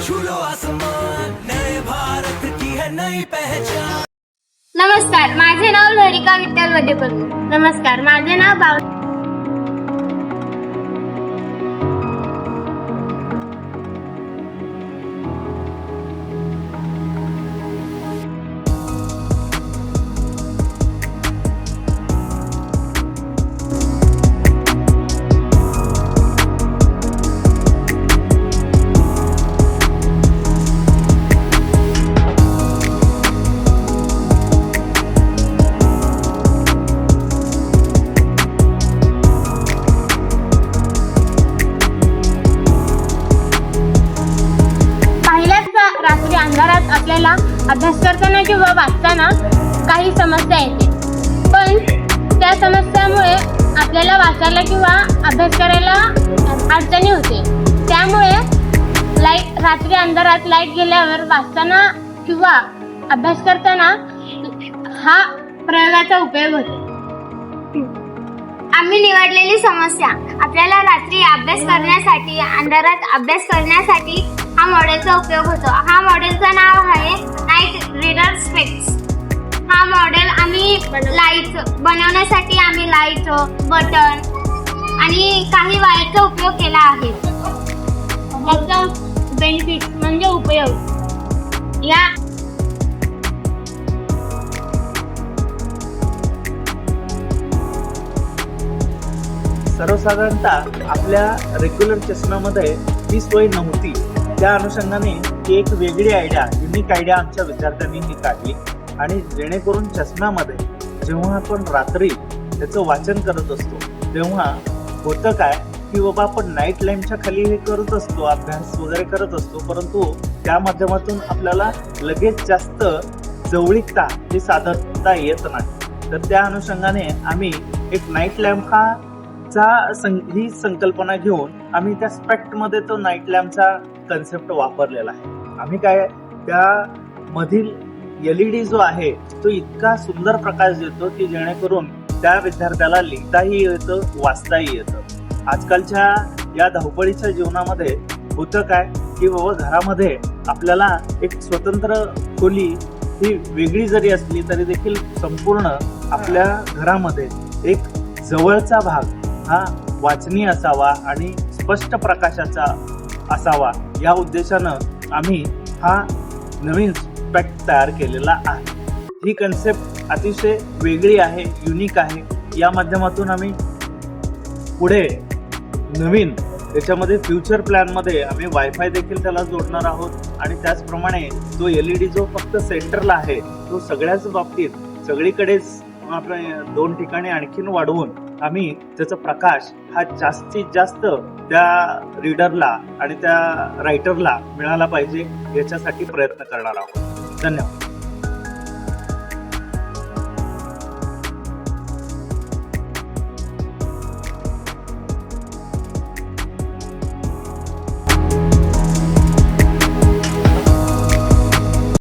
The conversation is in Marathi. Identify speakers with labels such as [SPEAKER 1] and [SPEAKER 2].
[SPEAKER 1] छूलो आसमान, नए भारत की है नई पहचान।
[SPEAKER 2] नमस्कार, माझे नाव लहरिका विठ्ठल वडेकर। नमस्कार, माझे नाव रात्री अंधारात आपल्याला अभ्यास करताना किंवा वाचताना काही समस्या येते, पण त्या समस्यामुळे आपल्याला वाचायला किंवा अभ्यास करायला अडचणी होते। त्यामुळे रात्री अंधारात लाईट गेल्यावर वाचताना किंवा अभ्यास करताना हा प्रयोगाचा उपयोग होतो। आम्ही निवडलेली समस्या आपल्याला रात्री अभ्यास करण्यासाठी, अंधारात अभ्यास करण्यासाठी हा मॉडेलचा उपयोग होतो। हा मॉडेलचं नाव आहे नाईट रीडर स्पेक्स। हा मॉडेल आम्ही लाईट बनवण्यासाठी आम्ही लाईट, बटन आणि काही वायरचा उपयोग केला आहे। याचा बेनिफिट म्हणजे उपयोग या
[SPEAKER 3] सर्वसाधारणतः आपल्या रेग्युलर चष्म्यामध्ये ही सोय नव्हती। त्या अनुषंगाने ही एक वेगळी आयडिया, युनिक आयडिया आमच्या विद्यार्थ्यांनी ही काढली आणि जेणेकरून चष्म्यामध्ये जेव्हा आपण रात्री त्याचं वाचन करत असतो तेव्हा होतं काय की बाबा आपण नाईट लॅम्पच्या खाली हे करत असतो, अभ्यास वगैरे करत असतो, परंतु त्या माध्यमातून आपल्याला लगेच जास्त जवळीकता ही साधता येत नाही। तर त्या अनुषंगाने आम्ही एक नाईट लॅम्प ही संकल्पना घेऊन आम्ही त्या स्पेक्टमध्ये तो नाईट लॅम्पचा कन्सेप्ट वापरलेला आहे। आम्ही काय त्या मधील LED जो आहे तो इतका सुंदर प्रकाश देतो की जेणेकरून त्या विद्यार्थ्याला लिहिताही येतं, वाचताही येतं। आजकालच्या या धावपळीच्या जीवनामध्ये होतं काय की बाबा घरामध्ये आपल्याला एक स्वतंत्र खोली ही वेगळी जरी असली तरी देखील संपूर्ण आपल्या घरामध्ये एक जवळचा भाग हा वाचनीय असावा आणि स्पष्ट प्रकाशाचा असावा, या उद्देशानं आम्ही हा नवीन स्पेक्ट तयार केलेला आहे। ही कन्सेप्ट अतिशय वेगळी आहे, युनिक आहे। या माध्यमातून आम्ही पुढे नवीन याच्यामध्ये फ्युचर प्लॅनमध्ये आम्ही वायफाय देखील त्याला जोडणार आहोत आणि त्याचप्रमाणे तो LED जो फक्त सेंटरला आहे तो सगळ्याच बाबतीत सगळीकडेच आपल्या 2 ठिकाणी आणखीन वाढवून आम्ही त्याचा प्रकाश हा जास्तीत जास्त त्या रीडरला आणि त्या रायटरला मिळाला पाहिजे याच्यासाठी प्रयत्न करणार आहोत। धन्यवाद।